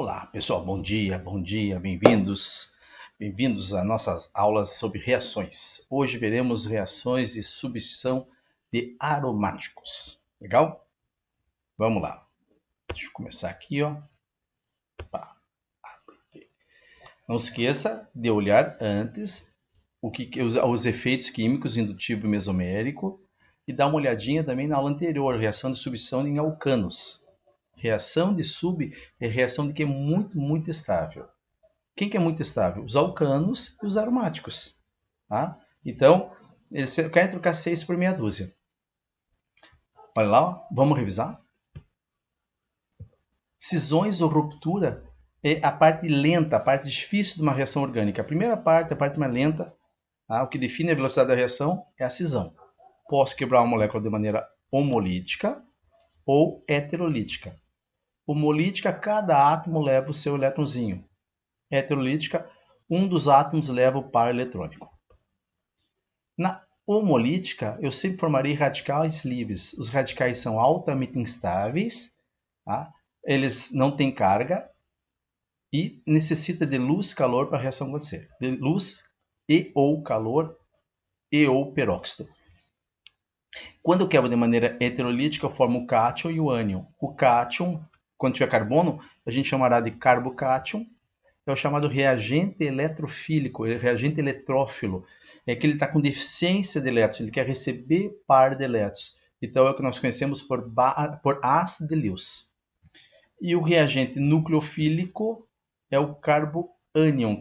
Olá, pessoal, bom dia, bem-vindos. Bem-vindos às nossas aulas sobre reações. Hoje veremos reações de substituição de aromáticos. Legal? Vamos lá. Deixa eu começar aqui, ó. Não esqueça de olhar antes os efeitos químicos indutivo e mesomérico e dar uma olhadinha também na aula anterior, reação de substituição em alcanos. Reação de sub é reação de que é muito estável. Quem que é muito estável? Os alcanos e os aromáticos. Tá? Então, eles querem trocar 6 por meia dúzia. Olha lá, ó. Vamos revisar? Cisões ou ruptura é a parte lenta, a parte difícil de uma reação orgânica. A primeira parte, a parte mais lenta, tá? O que define a velocidade da reação é a cisão. Posso quebrar uma molécula de maneira homolítica ou heterolítica. Homolítica, cada átomo leva o seu eletrãozinho. Heterolítica, um dos átomos leva o par eletrônico. Na homolítica, eu sempre formarei radicais livres. Os radicais são altamente instáveis, tá? Eles não têm carga e necessita de luz e calor para a reação acontecer. De luz e ou calor e ou peróxido. Quando eu quebro de maneira heterolítica, eu formo o cátion e o ânion. O cátion, quando tiver carbono, a gente chamará de carbocátion. É o chamado reagente eletrofílico, reagente eletrófilo. É que ele está com deficiência de elétrons, ele quer receber par de elétrons. Então é o que nós conhecemos por As de Lewis. E o reagente nucleofílico é o carbanion.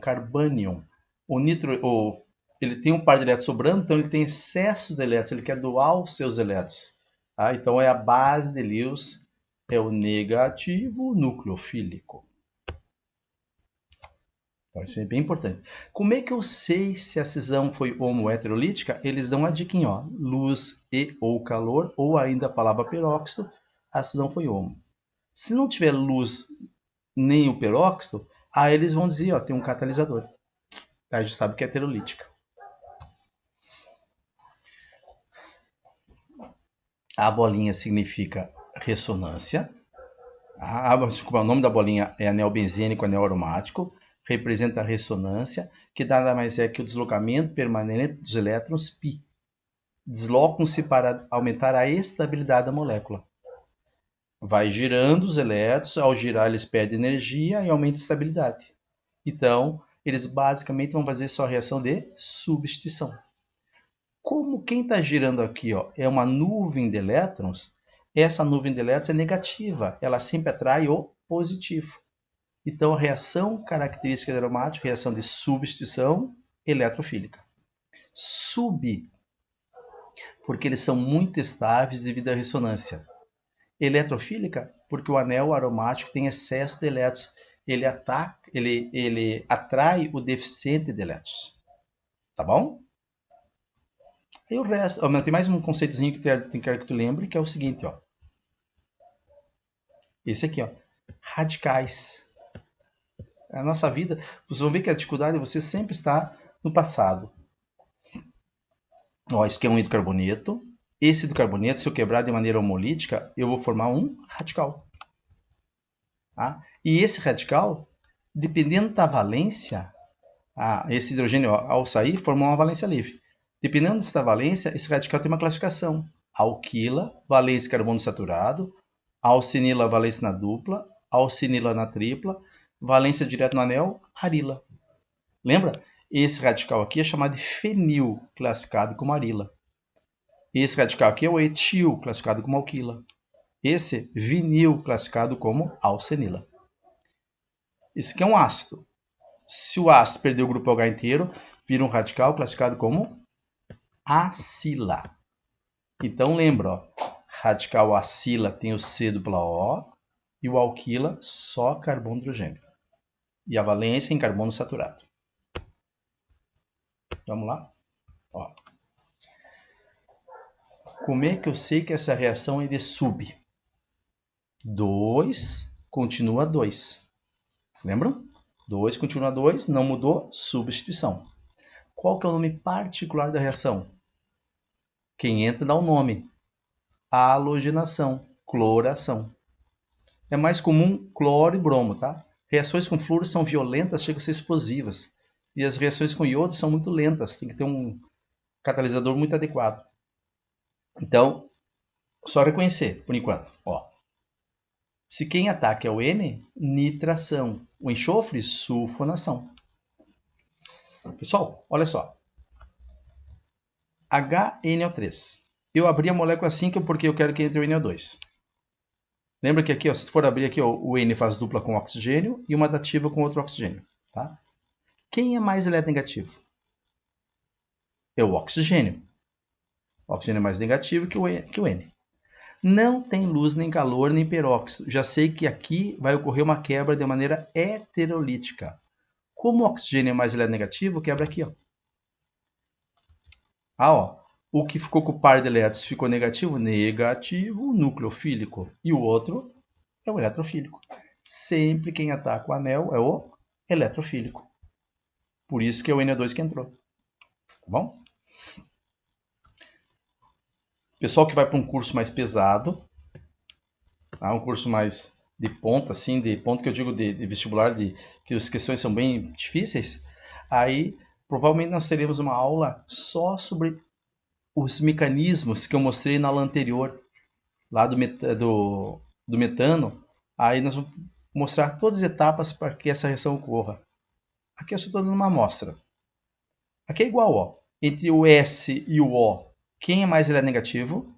Ele tem um par de elétrons sobrando, então ele tem excesso de elétrons, ele quer doar os seus elétrons. Tá? Então é a base de Lewis, é o negativo nucleofílico. Então, isso é bem importante. Como é que eu sei se a cisão foi homoheterolítica? Eles dão a dica, ó, luz e ou calor, ou ainda a palavra peróxido, a cisão foi homo. Se não tiver luz nem o peróxido, aí eles vão dizer, ó, tem um catalisador. A gente sabe que é heterolítica. A bolinha significa ressonância. Desculpa, o nome da bolinha é anel benzênico, anel aromático. Representa a ressonância, que nada mais é que o deslocamento permanente dos elétrons π. Deslocam-se para aumentar a estabilidade da molécula. Vai girando os elétrons, ao girar eles perdem energia e aumenta a estabilidade. Então, eles basicamente vão fazer sua reação de substituição. Como quem está girando aqui, ó, é uma nuvem de elétrons, essa nuvem de elétrons é negativa, ela sempre atrai o positivo. Então, a reação característica do aromático é a reação de substituição eletrofílica. Porque eles são muito estáveis devido à ressonância. Eletrofílica, porque o anel aromático tem excesso de elétrons. Ele atrai o deficiente de elétrons. Tá bom? E o resto, tem mais um conceitozinho que quero que tu lembre, que é o seguinte, ó. Esse aqui, ó. Radicais. A nossa vida, vocês vão ver que a dificuldade você sempre está no passado. Ó, esse aqui é um hidrocarboneto. Esse hidrocarboneto, se eu quebrar de maneira homolítica, eu vou formar um radical. Tá? E esse radical, dependendo da valência, esse hidrogênio, ao sair, formou uma valência livre. Dependendo dessa valência, esse radical tem uma classificação. Alquila, valência carbono saturado. Alcinila, valência na dupla. Alcinila na tripla. Valência direto no anel, arila. Lembra? Esse radical aqui é chamado de fenil, classificado como arila. Esse radical aqui é o etil, classificado como alquila. Esse vinil, classificado como alcenila. Esse aqui é um ácido. Se o ácido perder o grupo H inteiro, vira um radical classificado como acila. Então lembra, ó, radical acila tem o C dupla O e o alquila só carbono hidrogênio. E a valência em carbono saturado. Vamos lá? Ó. Como é que eu sei que essa reação é de sub? 2 continua 2. Lembram? 2 continua 2, não mudou, substituição. Qual que é o nome particular da reação? Quem entra dá o nome. Halogenação, cloração. É mais comum cloro e bromo, tá? Reações com flúor são violentas, chegam a ser explosivas. E as reações com iodo são muito lentas, tem que ter um catalisador muito adequado. Então, só reconhecer, por enquanto. Ó. Se quem ataca é o N, nitração. O enxofre, sulfonação. Pessoal, olha só. HNO3. Eu abri a molécula 5 porque eu quero que entre o NO2. Lembra que aqui, ó, se for abrir aqui, ó, o N faz dupla com oxigênio e uma dativa com outro oxigênio. Tá? Quem é mais eletronegativo? É o oxigênio. O oxigênio é mais negativo que o N. Não tem luz, nem calor, nem peróxido. Já sei que aqui vai ocorrer uma quebra de maneira heterolítica. Como o oxigênio é mais eletronegativo, quebra aqui. Ó. Ó, o que ficou com o par de elétrons ficou negativo, nucleofílico. E o outro é o eletrofílico. Sempre quem ataca o anel é o eletrofílico. Por isso que é o NO2 que entrou. Tá bom? Pessoal que vai para um curso mais pesado, tá? Um curso mais de ponta, assim, de ponto que eu digo de vestibular, que as questões são bem difíceis, aí provavelmente nós teremos uma aula só sobre os mecanismos que eu mostrei na aula anterior, lá do metano. Aí nós vamos mostrar todas as etapas para que essa reação ocorra. Aqui eu só estou dando uma amostra. Aqui é igual, ó. Entre o S e o O, quem é mais negativo?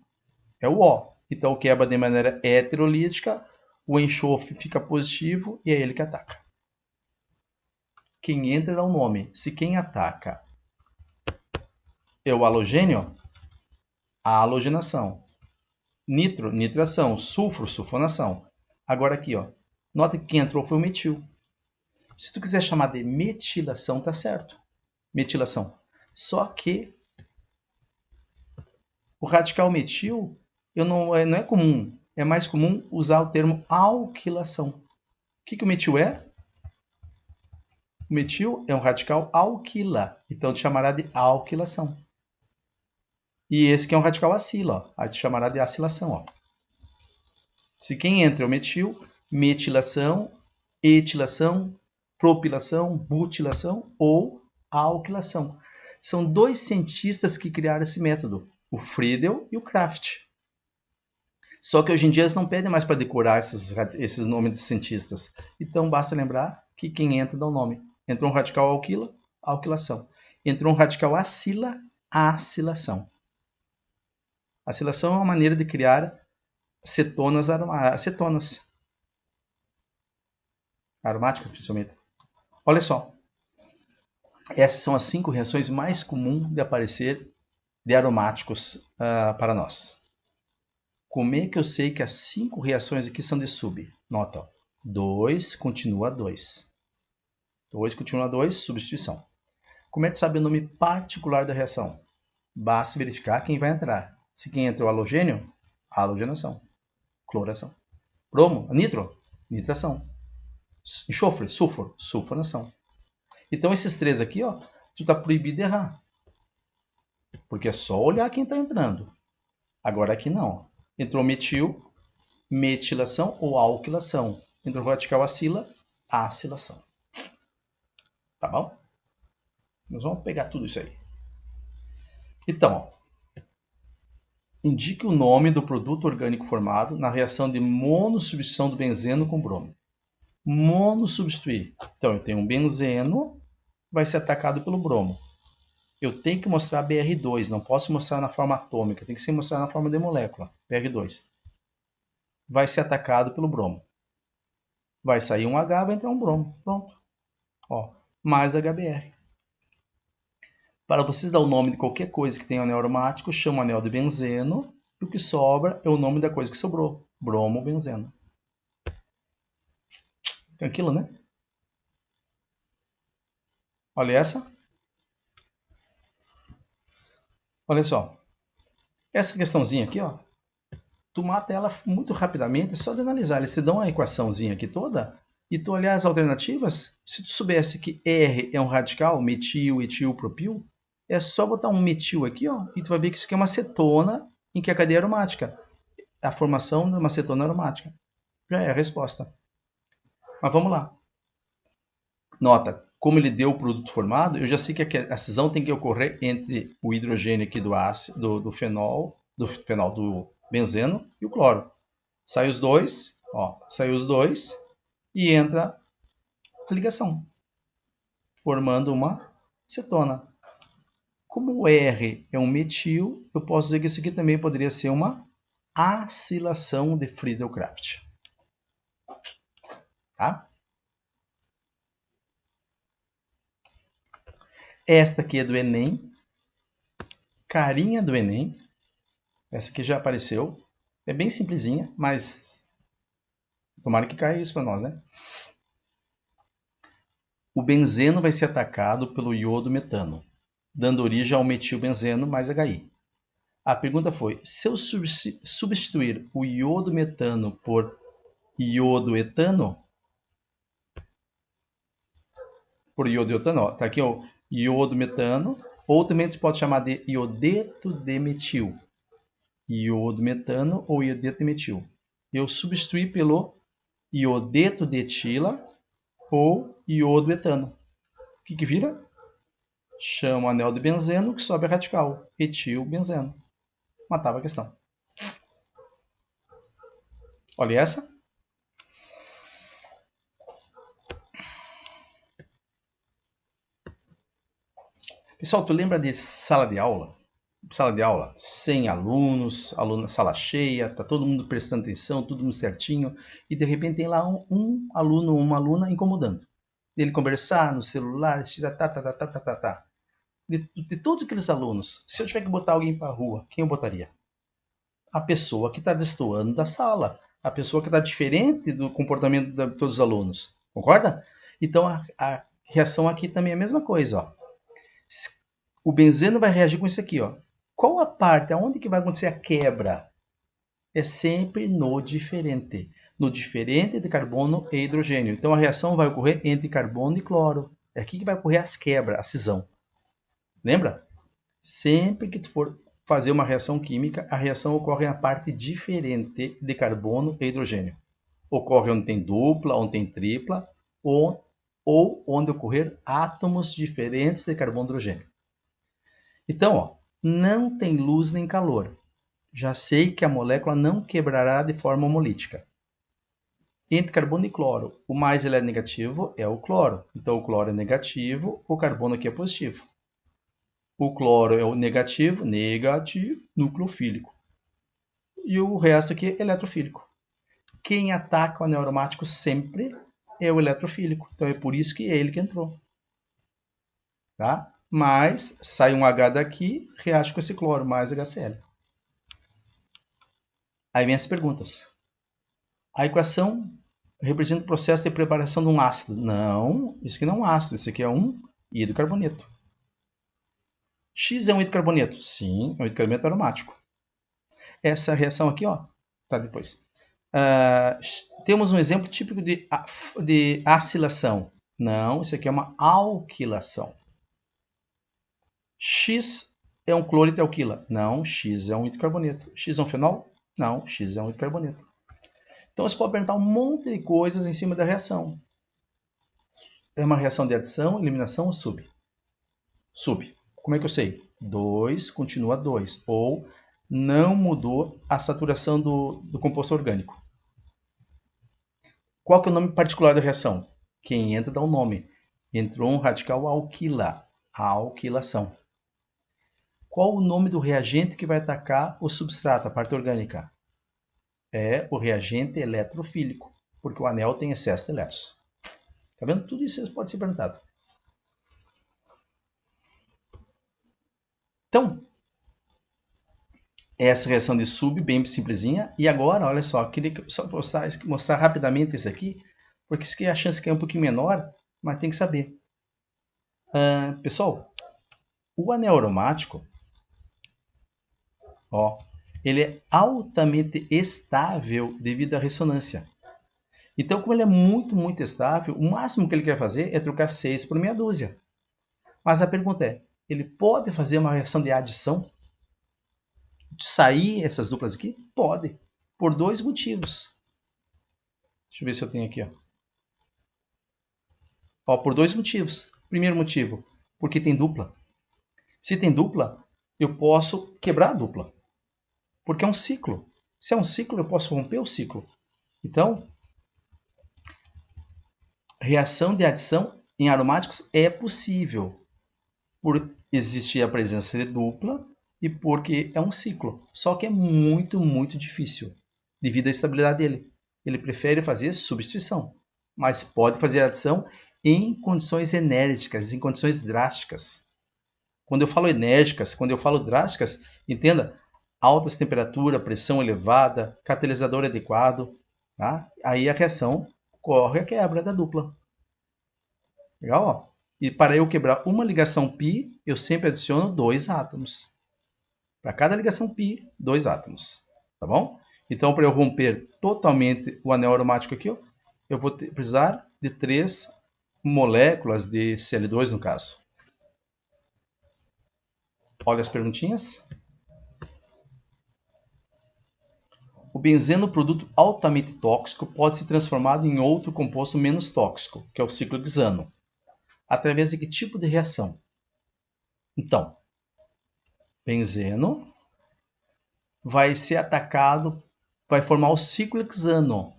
É o O. Então quebra de maneira heterolítica, o enxofre fica positivo e é ele que ataca. Quem entra dá um nome. Se quem ataca é o halogênio, halogenação. Nitro, nitração. Sulfuro, sulfonação. Agora aqui, ó. Nota que quem entrou foi o metil. Se tu quiser chamar de metilação, tá certo. Metilação. Só que o radical metil não é comum. É mais comum usar o termo alquilação. O que o metil é? O metil é um radical alquila. Então te chamará de alquilação. E esse aqui é um radical acila. Ó. Aí te chamará de acilação. Ó. Se quem entra é o metil, metilação, etilação, propilação, butilação ou alquilação. São dois cientistas que criaram esse método, o Friedel e o Kraft. Só que hoje em dia eles não pedem mais para decorar esses nomes de cientistas. Então basta lembrar que quem entra dá o nome. Entrou um radical alquila, alquilação. Entrou um radical acila, acilação. Acilação é uma maneira de criar cetonas aromáticas, principalmente. Olha só. Essas são as 5 reações mais comuns de aparecer de aromáticos para nós. Como é que eu sei que as 5 reações aqui são de sub? Nota, 2 continua 2. 2 continua 2, substituição. Como é que tu sabe o nome particular da reação? Basta verificar quem vai entrar. Se quem entrou halogênio, halogenação. Cloração. Bromo, nitro, nitração. Enxofre, sulfuro, sulfonação. Então esses 3 aqui, ó, tu tá proibido de errar. Porque é só olhar quem está entrando. Agora aqui não. Entrou metil, metilação ou alquilação. Entrou radical acila, acilação. Tá bom? Nós vamos pegar tudo isso aí. Então, ó, indique o nome do produto orgânico formado na reação de monossubstituição do benzeno com bromo. Monossubstituir. Então, eu tenho um benzeno, vai ser atacado pelo bromo. Eu tenho que mostrar BR2, não posso mostrar na forma atômica, tem que ser mostrar na forma de molécula, BR2. Vai ser atacado pelo bromo. Vai sair um H, vai entrar um bromo. Pronto. Ó, mais HBr. Para vocês dar o nome de qualquer coisa que tenha anel aromático, chama o anel de benzeno, e o que sobra é o nome da coisa que sobrou. Bromo-benzeno. Tranquilo, né? Olha essa. Olha só. Essa questãozinha aqui, ó. Tu mata ela muito rapidamente, só de analisar. Eles te dão a equaçãozinha aqui toda, e tu olhar as alternativas, se tu soubesse que R é um radical, metil, etil, propil, é só botar um metil aqui, ó, e tu vai ver que isso aqui é uma cetona em que a cadeia é aromática. A formação de uma cetona aromática. Já é a resposta. Mas vamos lá. Nota, como ele deu o produto formado, eu já sei que a cisão tem que ocorrer entre o hidrogênio aqui do ácido, do fenol, do benzeno e o cloro. Sai os dois, ó, sai os dois e entra a ligação, formando uma cetona. Como o R é um metil, eu posso dizer que isso aqui também poderia ser uma acilação de Friedel-Crafts. Tá? Esta aqui é do Enem, carinha do Enem. Essa aqui já apareceu. É bem simplesinha, mas tomara que caia isso para nós, né? O benzeno vai ser atacado pelo iodo metano, dando origem ao metilbenzeno mais HI. A pergunta foi, se eu substituir o iodo metano por iodo etano, ó, tá aqui o iodo metano, ou também a gente pode chamar de iodeto de metil. Iodo metano ou iodeto de metil. Eu substituí pelo iodeto de etila ou iodo etano. O que vira? Chama o anel de benzeno que sobe a radical. Etilbenzeno. Matava a questão. Olha essa. Pessoal, tu lembra de sala de aula? Sala de aula, 100 alunos, sala cheia, tá todo mundo prestando atenção, tudo muito certinho, e de repente tem lá um aluno ou uma aluna incomodando. Ele conversar no celular, De todos aqueles alunos, se eu tiver que botar alguém para a rua, quem eu botaria? A pessoa que está destoando da sala, a pessoa que está diferente do comportamento de todos os alunos. Concorda? Então a reação aqui também é a mesma coisa. Ó. O benzeno vai reagir com isso aqui. Ó. Qual a parte, aonde que vai acontecer a quebra? É sempre no diferente. No diferente de carbono e hidrogênio. Então a reação vai ocorrer entre carbono e cloro. É aqui que vai ocorrer as quebras, a cisão. Lembra? Sempre que tu for fazer uma reação química, a reação ocorre na parte diferente de carbono e hidrogênio. Ocorre onde tem dupla, onde tem tripla, ou onde ocorrer átomos diferentes de carbono e hidrogênio. Então, ó, não tem luz nem calor. Já sei que a molécula não quebrará de forma homolítica. Entre carbono e cloro, o mais negativo é o cloro. Então, o cloro é negativo, o carbono aqui é positivo. O cloro é o negativo, nucleofílico. E o resto aqui é eletrofílico. Quem ataca o anel aromático sempre é o eletrofílico. Então é por isso que é ele que entrou. Tá? Mas sai um H daqui, reage com esse cloro, mais HCl. Aí vem as perguntas. A equação representa o processo de preparação de um ácido. Não, isso aqui não é um ácido, isso aqui é um hidrocarboneto. X é um hidrocarboneto? Sim, é um hidrocarboneto aromático. Essa reação aqui, ó, tá depois. Temos um exemplo típico de acilação. Não, isso aqui é uma alquilação. X é um cloro e alquila. Não, X é um hidrocarboneto. X é um fenol? Não, X é um hidrocarboneto. Então você pode perguntar um monte de coisas em cima da reação. É uma reação de adição, eliminação ou sub? Sub. Como é que eu sei? 2 continua 2. Ou não mudou a saturação do composto orgânico. Qual que é o nome particular da reação? Quem entra dá o nome. Entrou um radical alquila. A alquilação. Qual o nome do reagente que vai atacar o substrato, a parte orgânica? É o reagente eletrofílico, porque o anel tem excesso de elétrons. Tá vendo? Tudo isso pode ser perguntado. Então, essa reação de sub, bem simplesinha. E agora, olha só, queria só mostrar rapidamente isso aqui, porque isso aqui a chance que é um pouquinho menor, mas tem que saber. Pessoal, o anel aromático, ó, ele é altamente estável devido à ressonância. Então, como ele é muito, muito estável, o máximo que ele quer fazer é trocar 6 por meia dúzia. Mas a pergunta é, ele pode fazer uma reação de adição? Sair essas duplas aqui? Pode, por dois motivos. Deixa eu ver se eu tenho aqui. Ó. Ó, por dois motivos. Primeiro motivo, porque tem dupla. Se tem dupla, eu posso quebrar a dupla. Porque é um ciclo. Se é um ciclo, eu posso romper o ciclo. Então, reação de adição em aromáticos é possível por existir a presença de dupla e porque é um ciclo. Só que é muito, muito difícil devido à estabilidade dele. Ele prefere fazer substituição, mas pode fazer adição em condições enérgicas, em condições drásticas. Quando eu falo enérgicas, quando eu falo drásticas, entenda, altas temperaturas, pressão elevada, catalisador adequado, tá? Aí a reação ocorre a quebra da dupla. Legal? Ó. E para eu quebrar uma ligação π, eu sempre adiciono 2 átomos. Para cada ligação π, 2 átomos. Tá bom? Então, para eu romper totalmente o anel aromático aqui, ó, eu vou precisar de 3 moléculas de Cl2, no caso. Olha as perguntinhas. O benzeno, produto altamente tóxico, pode ser transformado em outro composto menos tóxico, que é o ciclohexano. Através de que tipo de reação? Então, benzeno vai ser atacado, vai formar o ciclohexano.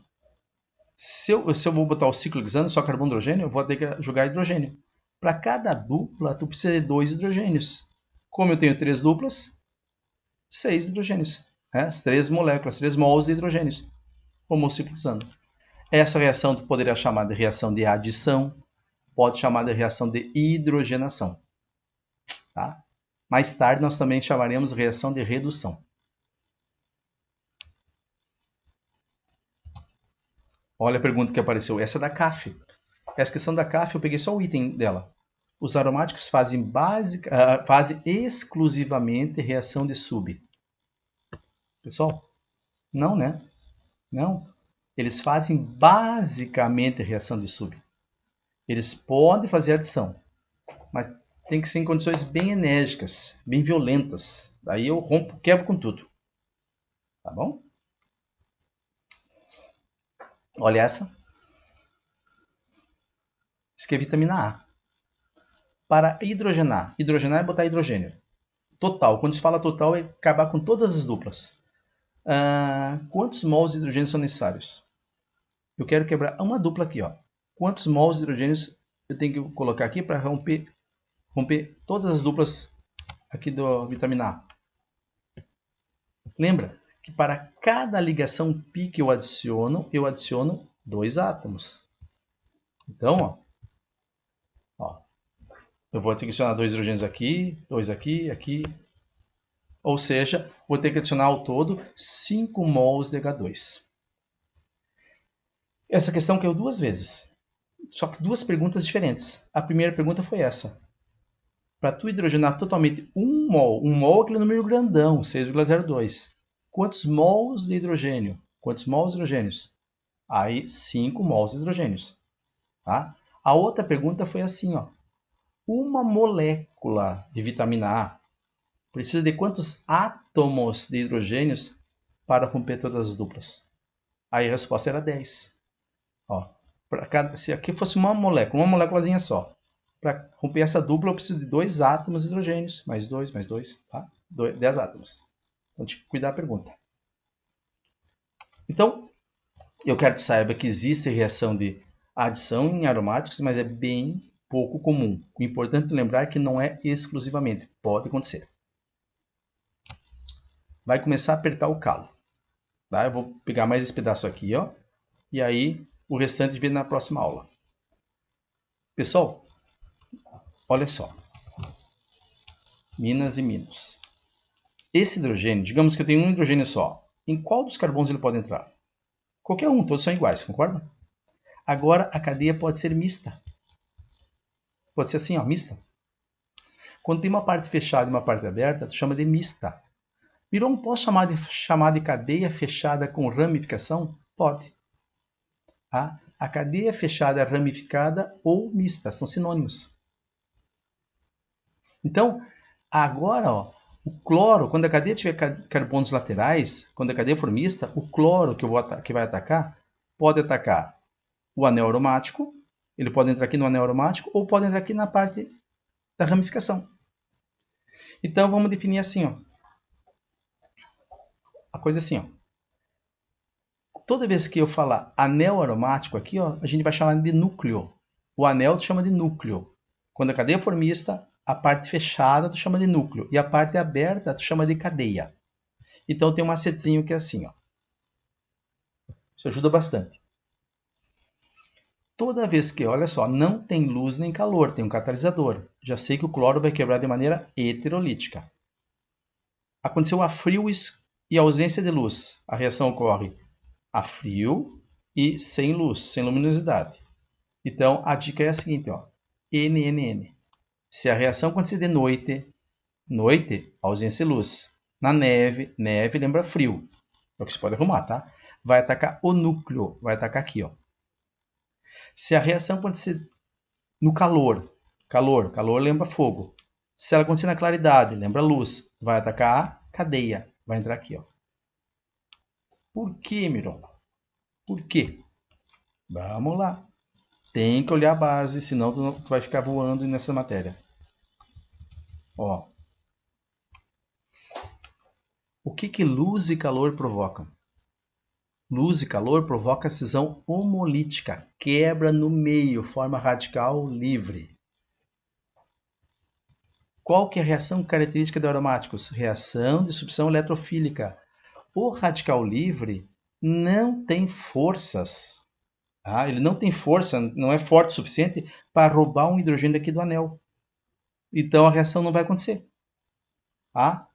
Se eu vou botar o ciclohexano, só carbono e hidrogênio, eu vou ter que jogar hidrogênio. Para cada dupla, tu precisa de 2 hidrogênios. Como eu tenho 3 duplas, 6 hidrogênios. Né? 3 moléculas, 3 mols de hidrogênios. Formou o ciclohexano. Essa reação tu poderia chamar de reação de adição, pode chamar de reação de hidrogenação. Tá? Mais tarde nós também chamaremos de reação de redução. Olha a pergunta que apareceu. Essa é da CAF. Essa questão da CAF eu peguei só o item dela. Os aromáticos fazem exclusivamente reação de sub. Pessoal, não, né? Não. Eles fazem basicamente reação de sub. Eles podem fazer adição, mas tem que ser em condições bem enérgicas, bem violentas. Daí eu rompo, quebro com tudo. Tá bom? Olha essa. Isso aqui é vitamina A. Para hidrogenar. Hidrogenar é botar hidrogênio. Total. Quando se fala total, é acabar com todas as duplas. Quantos mols de hidrogênio são necessários? Eu quero quebrar uma dupla aqui. Ó. Quantos mols de hidrogênio eu tenho que colocar aqui para romper todas as duplas aqui do vitamina A? Lembra que para cada ligação π que eu adiciono 2 átomos. Então, ó, eu vou ter que adicionar 2 hidrogênios aqui, 2 aqui, aqui. Ou seja, vou ter que adicionar ao todo 5 mols de H2. Essa questão caiu 2 vezes. Só que 2 perguntas diferentes. A primeira pergunta foi essa. Para tu hidrogenar totalmente 1 mol é aquele número grandão, 6,02. Quantos mols de hidrogênio? Quantos mols de hidrogênios? Aí, 5 mols de hidrogênios. Tá? A outra pergunta foi assim, ó. Uma molécula de vitamina A precisa de quantos átomos de hidrogênios para romper todas as duplas? Aí a resposta era 10. Ó, se aqui fosse uma moléculazinha só. Para romper essa dupla, eu preciso de 2 átomos de hidrogênios. Mais 2, mais 2. Tá? 10 átomos. Então, tem que cuidar da pergunta. Então, eu quero que saiba que existe reação de adição em aromáticos, mas é bem pouco comum. O importante lembrar é que não é exclusivamente. Pode acontecer. Vai começar a apertar o calo. Tá? Eu vou pegar mais esse pedaço aqui, ó, e aí o restante vem na próxima aula. Pessoal, olha só. Minas e Minos. Esse hidrogênio, digamos que eu tenho um hidrogênio só. Em qual dos carbonos ele pode entrar? Qualquer um, todos são iguais, concorda? Agora a cadeia pode ser mista. Pode ser assim, ó, mista. Quando tem uma parte fechada e uma parte aberta, tu chama de mista. Virou posso chamar de cadeia fechada com ramificação? Pode. Tá? A cadeia fechada ramificada ou mista são sinônimos. Então, agora, ó, o cloro, quando a cadeia tiver carbonos laterais, quando a cadeia for mista, o cloro que vai atacar pode atacar o anel aromático, Ele pode entrar aqui no anel aromático ou pode entrar aqui na parte da ramificação. Então vamos definir assim, ó. A coisa é assim, ó. Toda vez que eu falar anel aromático aqui, ó, a gente vai chamar de núcleo. O anel tu chama de núcleo. Quando a cadeia for mista, a parte fechada tu chama de núcleo e a parte aberta tu chama de cadeia. Então tem um macetezinho que é assim, ó. Isso ajuda bastante. Toda vez que, olha só, não tem luz nem calor, tem um catalisador. Já sei que o cloro vai quebrar de maneira heterolítica. Aconteceu a frio e ausência de luz. A reação ocorre a frio e sem luz, sem luminosidade. Então a dica é a seguinte, ó. NNN. Se a reação acontecer de noite, noite, ausência de luz. Na neve, neve lembra frio. É o que você pode arrumar, tá? Vai atacar o núcleo, vai atacar aqui, ó. Se a reação acontecer no calor, calor lembra fogo. Se ela acontecer na claridade, lembra luz, vai atacar a cadeia, vai entrar aqui, ó. Por que, Miron? Por quê? Vamos lá. Tem que olhar a base, senão tu vai ficar voando nessa matéria. Ó. O que luz e calor provocam? Luz e calor provocam a cisão homolítica, quebra no meio, forma radical livre. Qual que é a reação característica de aromáticos? Reação de substituição eletrofílica. O radical livre não tem forças. Tá? Ele não tem força, não é forte o suficiente para roubar um hidrogênio daqui do anel. Então a reação não vai acontecer. Tá?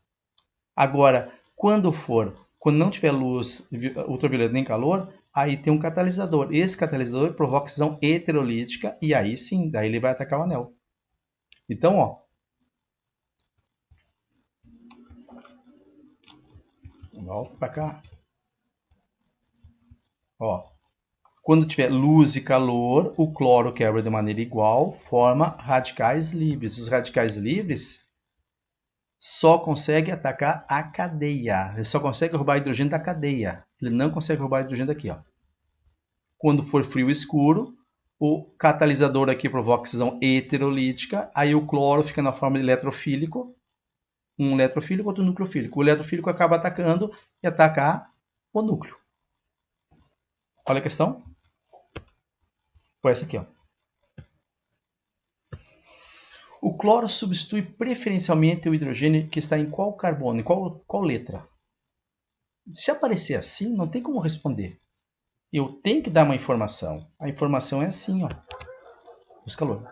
Agora, quando não tiver luz ultravioleta nem calor, aí tem um catalisador. Esse catalisador provoca cisão heterolítica e aí sim, daí ele vai atacar o anel. Então, ó, volta para cá. Ó, quando tiver luz e calor, o cloro quebra de maneira igual, forma radicais livres. Os radicais livres só conseguem atacar a cadeia. Ele só consegue roubar hidrogênio da cadeia. Ele não consegue roubar hidrogênio daqui, ó. Quando for frio e escuro, o catalisador aqui provoca cisão heterolítica, aí o cloro fica na forma de eletrofílico, um eletrofílico, outro nucleofílico. O eletrofílico acaba atacando e ataca o núcleo. Olha a questão. Foi essa aqui, ó. O cloro substitui preferencialmente o hidrogênio que está em qual carbono, em qual letra? Se aparecer assim, não tem como responder. Eu tenho que dar uma informação. A informação é assim, ó. Luz, calor.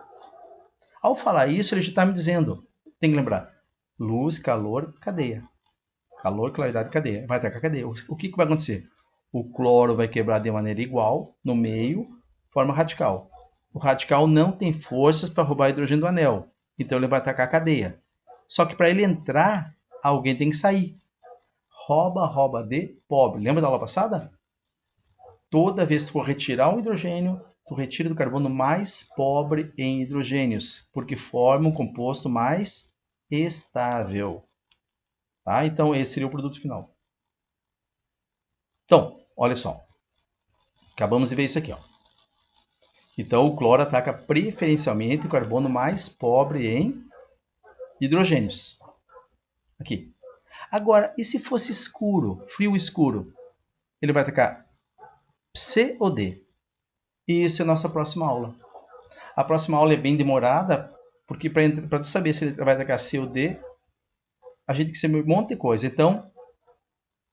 Ao falar isso, ele já está me dizendo. Tem que lembrar. Luz, calor, cadeia. Calor, claridade, cadeia. Vai atacar a cadeia. O que vai acontecer? O cloro vai quebrar de maneira igual, no meio, forma radical. O radical não tem forças para roubar hidrogênio do anel. Então ele vai atacar a cadeia. Só que para ele entrar, alguém tem que sair. Rouba de pobre. Lembra da aula passada? Toda vez que tu for retirar um hidrogênio, tu retira do carbono mais pobre em hidrogênios, porque forma um composto mais estável. Tá? Então esse seria o produto final. Então, olha só. Acabamos de ver isso aqui, ó. Então o cloro ataca preferencialmente o carbono mais pobre em hidrogênios. Aqui. Agora, e se fosse escuro, frio escuro? Ele vai atacar C ou D? E isso é a nossa próxima aula. A próxima aula é bem demorada, porque para tu saber se ele vai atacar C ou D, a gente tem que saber um monte de coisa. Então,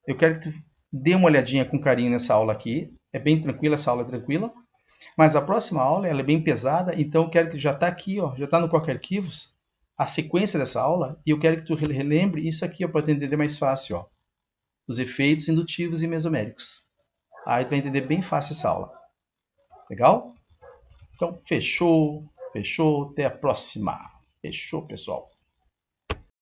eu quero que tu dê uma olhadinha com carinho nessa aula aqui. É bem tranquila, essa aula é tranquila. Mas a próxima aula ela é bem pesada, então eu quero que já está aqui, ó, já está no Qualquer Arquivos, a sequência dessa aula, e eu quero que tu relembre isso aqui para tu entender mais fácil, ó, os efeitos indutivos e mesoméricos. Aí tu vai entender bem fácil essa aula. Legal? Então, fechou, até a próxima. Fechou, pessoal.